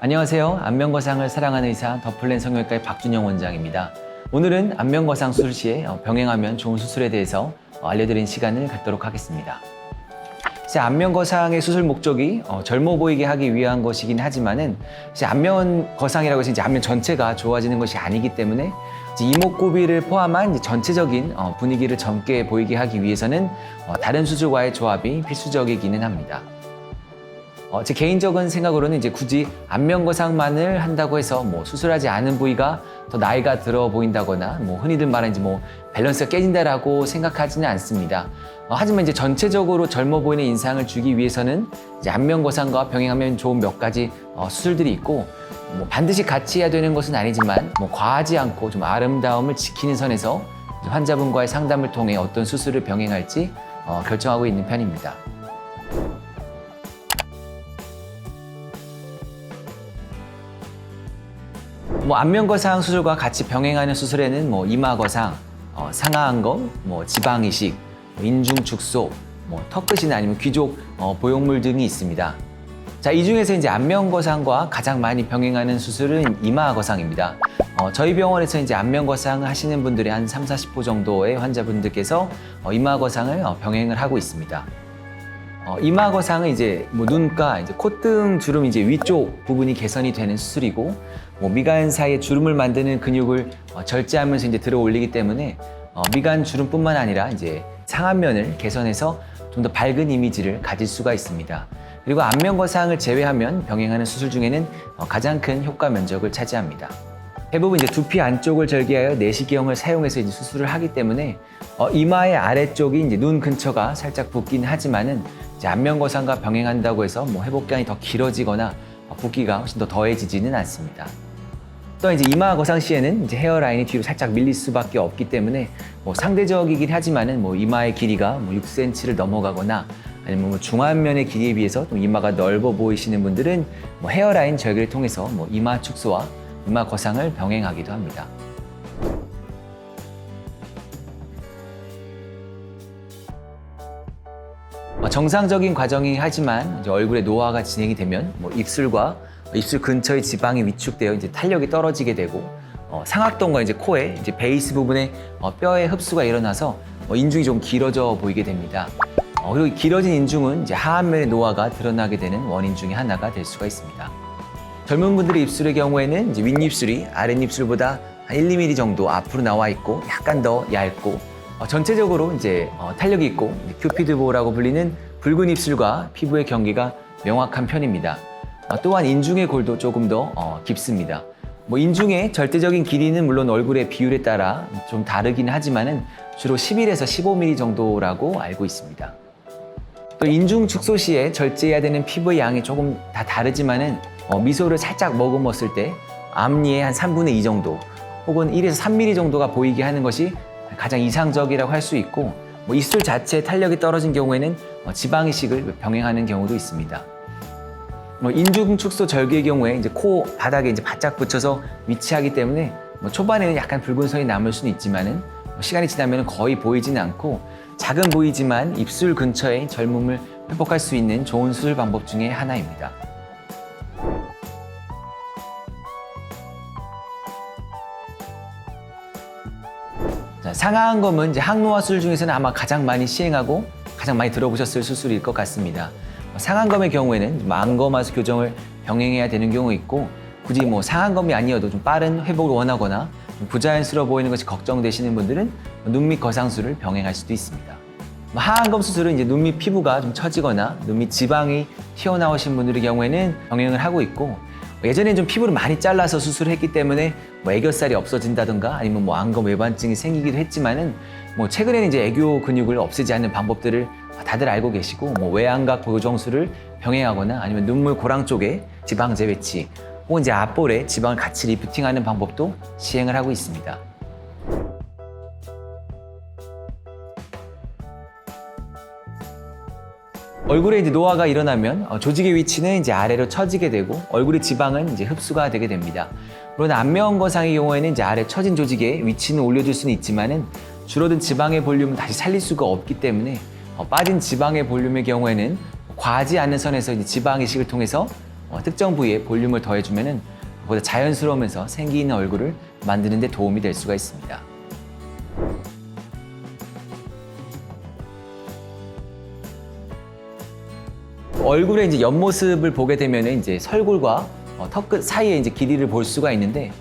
안녕하세요. 안면거상을 사랑하는 의사 더플랜 성형외과의 박준영 원장입니다. 오늘은 안면거상 수술 시에 병행하면 좋은 수술에 대해서 알려드리는 시간을 갖도록 하겠습니다. 안면거상의 수술 목적이 젊어 보이게 하기 위한 것이긴 하지만은 안면거상이라고 해서 안면 전체가 좋아지는 것이 아니기 때문에 이목구비를 포함한 전체적인 분위기를 젊게 보이게 하기 위해서는 다른 수술과의 조합이 필수적이기는 합니다. 제 개인적인 생각으로는 굳이 안면거상만을 한다고 해서 수술하지 않은 부위가 더 나이가 들어 보인다거나 흔히들 말하는 밸런스가 깨진다라고 생각하지는 않습니다. 하지만 전체적으로 젊어 보이는 인상을 주기 위해서는 안면거상과 병행하면 좋은 몇 가지 수술들이 있고 반드시 같이 해야 되는 것은 아니지만 과하지 않고 좀 아름다움을 지키는 선에서 환자분과의 상담을 통해 어떤 수술을 병행할지 결정하고 있는 편입니다. 안면거상 수술과 같이 병행하는 수술에는 이마거상, 상하안검, 지방이식, 인중축소, 턱끝이나 아니면 귀족 보형물 등이 있습니다. 이 중에서 안면거상과 가장 많이 병행하는 수술은 이마거상입니다. 저희 병원에서 안면거상을 하시는 분들이 한 30-40% 정도의 환자분들께서 이마거상을 병행을 하고 있습니다. 이마거상은 눈가, 콧등 주름 위쪽 부분이 개선이 되는 수술이고, 미간 사이에 주름을 만드는 근육을 절제하면서 들어 올리기 때문에 미간 주름뿐만 아니라 상안면을 개선해서 좀 더 밝은 이미지를 가질 수가 있습니다. 그리고 안면거상을 제외하면 병행하는 수술 중에는 가장 큰 효과 면적을 차지합니다. 대부분 두피 안쪽을 절개하여 내시경을 사용해서 수술을 하기 때문에 이마의 아래쪽이 눈 근처가 살짝 붓긴 하지만은 안면거상과 병행한다고 해서 회복기간이 더 길어지거나 붓기가 훨씬 더 더해지지는 않습니다. 또 이마거상 시에는 헤어라인이 뒤로 살짝 밀릴 수밖에 없기 때문에 상대적이긴 하지만은 이마의 길이가 6cm를 넘어가거나 아니면 중안면의 길이에 비해서 좀 이마가 넓어 보이시는 분들은 헤어라인 절개를 통해서 이마 축소와 이마 거상을 병행하기도 합니다. 정상적인 과정이긴 하지만 얼굴에 노화가 진행이 되면 입술과 입술 근처의 지방이 위축되어 탄력이 떨어지게 되고 상악동과 코의 베이스 부분에 뼈의 흡수가 일어나서 인중이 좀 길어져 보이게 됩니다. 그리고 길어진 인중은 하안면의 노화가 드러나게 되는 원인 중에 하나가 될 수가 있습니다. 젊은 분들의 입술의 경우에는 윗입술이 아랫입술보다 한 1-2mm 정도 앞으로 나와 있고 약간 더 얇고 전체적으로 탄력이 있고 큐피드보라고 불리는 붉은 입술과 피부의 경계가 명확한 편입니다. 또한 인중의 골도 조금 더 깊습니다. 인중의 절대적인 길이는 물론 얼굴의 비율에 따라 좀 다르긴 하지만은 주로 11에서 15mm 정도라고 알고 있습니다. 또 인중 축소 시에 절제해야 되는 피부의 양이 조금 다 다르지만은 미소를 살짝 머금었을 때 앞니의 한 3분의 2 정도 혹은 1에서 3mm 정도가 보이게 하는 것이 가장 이상적이라고 할 수 있고 입술 자체의 탄력이 떨어진 경우에는 지방이식을 병행하는 경우도 있습니다. 인중 축소 절개의 경우에 코 바닥에 바짝 붙여서 위치하기 때문에 초반에는 약간 붉은 선이 남을 수는 있지만은 시간이 지나면 거의 보이지는 않고 작은 부위지만 입술 근처의 젊음을 회복할 수 있는 좋은 수술 방법 중에 하나입니다. 상하안검은 항노화 수술 중에서는 아마 가장 많이 시행하고 가장 많이 들어보셨을 수술일 것 같습니다. 상안검의 경우에는 안검하수 교정을 병행해야 되는 경우 있고 굳이 상안검이 아니어도 좀 빠른 회복을 원하거나 좀 부자연스러워 보이는 것이 걱정되시는 분들은 눈 밑 거상술을 병행할 수도 있습니다. 하안검 수술은 눈 밑 피부가 좀 처지거나 눈 밑 지방이 튀어나오신 분들의 경우에는 병행을 하고 있고 예전에는 좀 피부를 많이 잘라서 수술했기 때문에 애교살이 없어진다든가 아니면 안검 외반증이 생기기도 했지만은 최근에는 애교 근육을 없애지 않는 방법들을 다들 알고 계시고 외안각 보정술을 병행하거나 아니면 눈물 고랑 쪽에 지방 재배치 혹은 앞볼에 지방을 같이 리프팅하는 방법도 시행을 하고 있습니다. 얼굴에 노화가 일어나면 조직의 위치는 아래로 처지게 되고 얼굴의 지방은 흡수가 되게 됩니다. 물론 안면거상의 경우에는 아래 처진 조직의 위치는 올려줄 수는 있지만은 줄어든 지방의 볼륨은 다시 살릴 수가 없기 때문에 빠진 지방의 볼륨의 경우에는 과하지 않는 선에서 지방 이식을 통해서 특정 부위에 볼륨을 더해주면은 보다 자연스러우면서 생기 있는 얼굴을 만드는 데 도움이 될 수가 있습니다. 얼굴의 이제 옆모습을 보게 되면은 이제 설골과 턱끝 사이에 이제 길이를 볼 수가 있는데,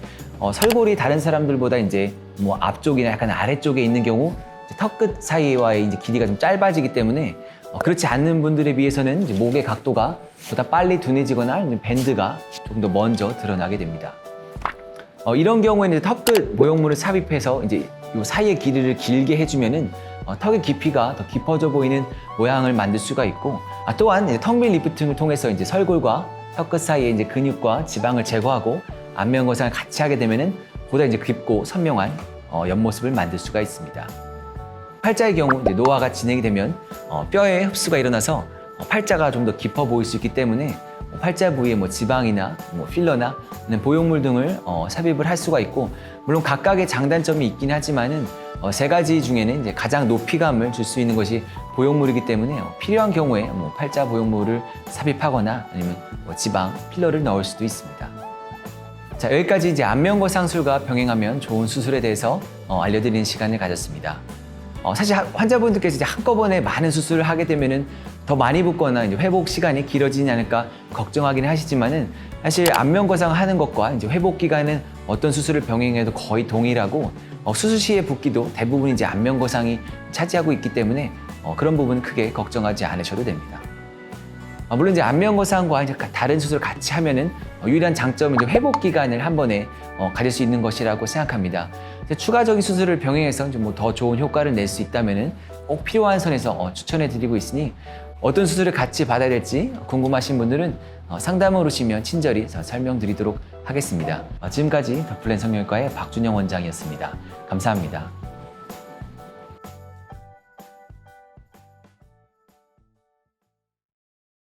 설골이 다른 사람들보다 이제 뭐 앞쪽이나 약간 아래쪽에 있는 경우 턱끝 사이와의 이제 길이가 좀 짧아지기 때문에 그렇지 않는 분들에 비해서는 이제 목의 각도가 보다 빨리 둔해지거나 밴드가 조금 더 먼저 드러나게 됩니다. 이런 경우에는 턱끝 모형물을 삽입해서 이제 이 사이의 길이를 길게 해주면은 턱의 깊이가 더 깊어져 보이는 모양을 만들 수가 있고, 또한 턱밀 리프팅을 통해서 이제 설골과 턱끝 사이에 이제 근육과 지방을 제거하고 안면 거상을 같이 하게 되면은 보다 이제 깊고 선명한 옆모습을 만들 수가 있습니다. 팔자의 경우 이제 노화가 진행이 되면 뼈에 흡수가 일어나서 팔자가 좀 더 깊어 보일 수 있기 때문에 팔자 부위에 뭐 지방이나 뭐 필러나 보형물 등을 삽입을 할 수가 있고, 물론 각각의 장단점이 있긴 하지만은 세 가지 중에는 이제 가장 높이감을 줄 수 있는 것이 보형물이기 때문에 필요한 경우에 뭐 팔자 보형물을 삽입하거나 아니면 뭐 지방, 필러를 넣을 수도 있습니다. 자, 여기까지 이제 안면거상술과 병행하면 좋은 수술에 대해서 알려드리는 시간을 가졌습니다. 사실 환자분들께서 이제 한꺼번에 많은 수술을 하게 되면은 더 많이 붓거나 이제 회복 시간이 길어지지 않을까 걱정하기는 하시지만은, 사실 안면거상 하는 것과 이제 회복 기간은 어떤 수술을 병행해도 거의 동일하고, 수술 시의 붓기도 대부분 이제 안면거상이 차지하고 있기 때문에 그런 부분은 크게 걱정하지 않으셔도 됩니다. 물론 이제 안면거상과 이제 다른 수술을 같이 하면은 유일한 장점은 이제 회복 기간을 한 번에 가질 수 있는 것이라고 생각합니다. 추가적인 수술을 병행해서 뭐 더 좋은 효과를 낼 수 있다면은 꼭 필요한 선에서 추천해드리고 있으니, 어떤 수술을 같이 받아야 될지 궁금하신 분들은 상담을 오시면 친절히 설명드리도록 하겠습니다. 지금까지 더플랜 성형외과의 박준영 원장이었습니다. 감사합니다.